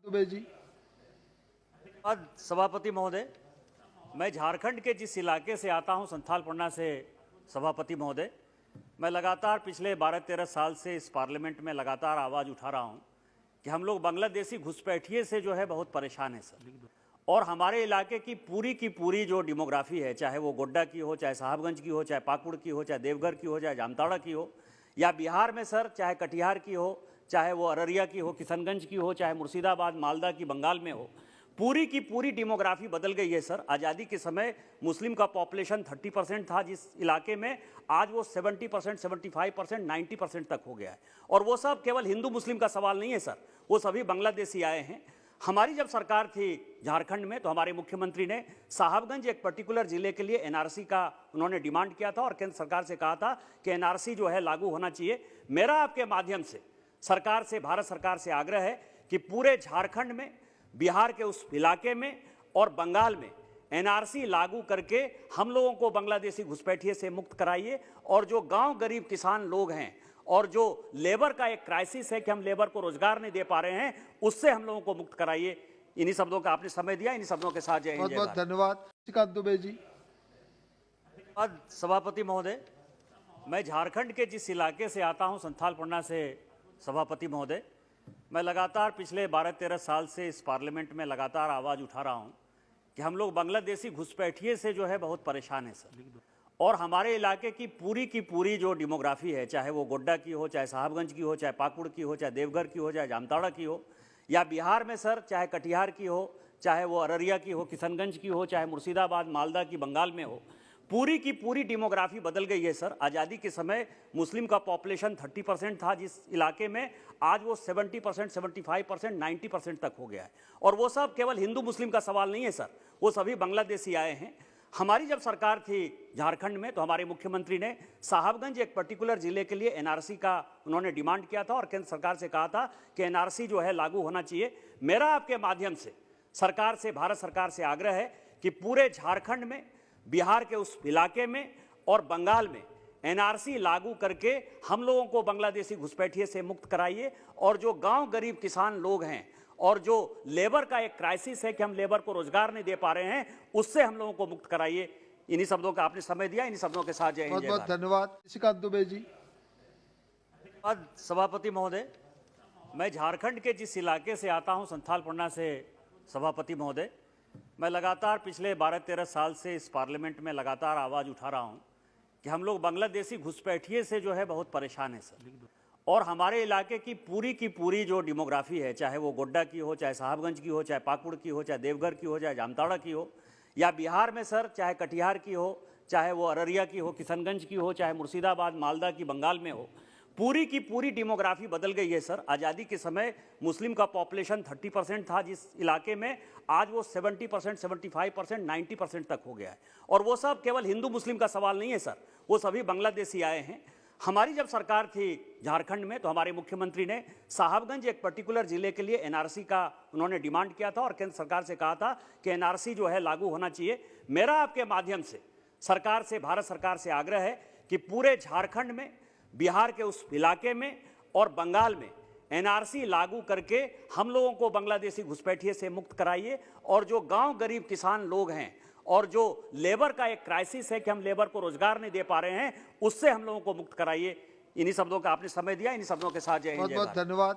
दुबे जी। धन्यवाद सभापति महोदय। मैं झारखंड के जिस इलाके से आता हूं, संथालपन्ना से, सभापति महोदय, मैं लगातार पिछले 12-13 साल से इस पार्लियामेंट में लगातार आवाज़ उठा रहा हूं कि हम लोग बांग्लादेशी घुसपैठिए से जो है बहुत परेशान हैं सर। और हमारे इलाके की पूरी जो डेमोग्राफी है, चाहे वो गोड्डा की हो, चाहे साहबगंज की हो, चाहे पाकुड़ की हो, चाहे देवघर की हो, चाहे जामताड़ा की हो, या बिहार में सर चाहे कटिहार की हो, चाहे वो अररिया की हो, किशनगंज की हो, चाहे मुर्शिदाबाद मालदा की बंगाल में हो, पूरी की पूरी डेमोग्राफी बदल गई है सर। आज़ादी के समय मुस्लिम का पॉपुलेशन 30% था जिस इलाके में, आज वो 70%, 75%, 90% तक हो गया है। और वो सब केवल हिंदू मुस्लिम का सवाल नहीं है सर, वो सभी बांग्लादेशी आए हैं। हमारी जब सरकार थी झारखंड में, तो हमारे मुख्यमंत्री ने साहबगंज एक पर्टिकुलर जिले के लिए एनआरसी का उन्होंने डिमांड किया था और केंद्र सरकार से कहा था कि एनआरसी जो है लागू होना चाहिए। मेरा आपके माध्यम से सरकार से, भारत सरकार से आग्रह है कि पूरे झारखंड में, बिहार के उस इलाके में और बंगाल में एनआरसी लागू करके हम लोगों को बांग्लादेशी घुसपैठिए से मुक्त कराइए। और जो गांव गरीब किसान लोग हैं और जो लेबर का एक क्राइसिस है कि हम लेबर को रोजगार नहीं दे पा रहे हैं, उससे हम लोगों को मुक्त कराइए। इन्हीं शब्दों का आपने समय दिया, इन्हीं शब्दों के साथ जय हिंद। बहुत बहुत धन्यवाद श्रीकांत दुबे जी। धन्यवाद सभापति महोदय। मैं झारखंड के जिस इलाके से आता हूं, संथालपन्ना से, सभापति महोदय, मैं लगातार पिछले 12-13 साल से इस पार्लियामेंट में लगातार आवाज़ उठा रहा हूं कि हम लोग बांग्लादेशी घुसपैठिए से जो है बहुत परेशान हैं सर। और हमारे इलाके की पूरी जो डेमोग्राफी है, चाहे वो गोड्डा की हो, चाहे साहबगंज की हो, चाहे पाकुड़ की हो, चाहे देवघर की हो, चाहे जामताड़ा की हो, या बिहार में सर चाहे कटिहार की हो, चाहे वो अररिया की हो, किशनगंज की हो, चाहे मुर्शिदाबाद मालदा की बंगाल में हो, पूरी की पूरी डेमोग्राफी बदल गई है सर। आज़ादी के समय मुस्लिम का पॉपुलेशन 30% था जिस इलाके में, आज वो 70%, 75%, 90% तक हो गया है। और वो सब केवल हिंदू मुस्लिम का सवाल नहीं है सर, वो सभी बांग्लादेशी आए हैं। हमारी जब सरकार थी झारखंड में, तो हमारे मुख्यमंत्री ने साहबगंज एक पर्टिकुलर जिले के लिए एनआरसी का उन्होंने डिमांड किया था और केंद्र सरकार से कहा था कि एनआरसी जो है लागू होना चाहिए। मेरा आपके माध्यम से सरकार से, भारत सरकार से आग्रह है कि पूरे झारखंड में, बिहार के उस इलाके में और बंगाल में एनआरसी लागू करके हम लोगों को बांग्लादेशी घुसपैठिए से मुक्त कराइए। और जो गांव गरीब किसान लोग हैं और जो लेबर का एक क्राइसिस है कि हम लेबर को रोजगार नहीं दे पा रहे हैं, उससे हम लोगों को मुक्त कराइए। इन्हीं शब्दों का आपने समय दिया, इन्हीं शब्दों के साथ जय हिंद। बहुत बहुत धन्यवाद श्रीकांत दुबे जी। धन्यवाद सभापति महोदय। मैं झारखंड के जिस इलाके से आता हूं, संथालपन्ना से, सभापति महोदय, मैं लगातार पिछले 12-13 साल से इस पार्लियामेंट में लगातार आवाज़ उठा रहा हूं कि हम लोग बांग्लादेशी घुसपैठिए से जो है बहुत परेशान हैं सर। और हमारे इलाके की पूरी जो डेमोग्राफी है, चाहे वो गोड्डा की हो, चाहे साहबगंज की हो, चाहे पाकुड़ की हो, चाहे देवघर की हो, चाहे जामताड़ा की हो, या बिहार में सर चाहे कटिहार की हो, चाहे वो अररिया की हो, किशनगंज की हो, चाहे मुर्शिदाबाद मालदा की बंगाल में हो, पूरी की पूरी डेमोग्राफी बदल गई है सर। आज़ादी के समय मुस्लिम का पॉपुलेशन 30% था जिस इलाके में, आज वो 70%, 75%, 90% तक हो गया है। और वो सब केवल हिंदू मुस्लिम का सवाल नहीं है सर, वो सभी बांग्लादेशी आए हैं। हमारी जब सरकार थी झारखंड में, तो हमारे मुख्यमंत्री ने साहबगंज एक पर्टिकुलर जिले के लिए एनआरसी का उन्होंने डिमांड किया था और केंद्र सरकार से कहा था कि एनआरसी जो है लागू होना चाहिए। मेरा आपके माध्यम से सरकार से, भारत सरकार से आग्रह है कि पूरे झारखंड में, बिहार के उस इलाके में और बंगाल में एनआरसी लागू करके हम लोगों को बांग्लादेशी घुसपैठिए से मुक्त कराइए। और जो गांव गरीब किसान लोग हैं और जो लेबर का एक क्राइसिस है कि हम लेबर को रोजगार नहीं दे पा रहे हैं, उससे हम लोगों को मुक्त कराइए। इन्हीं शब्दों का आपने समय दिया, इन्हीं शब्दों के साथ जय हिंद। बहुत बहुत धन्यवाद।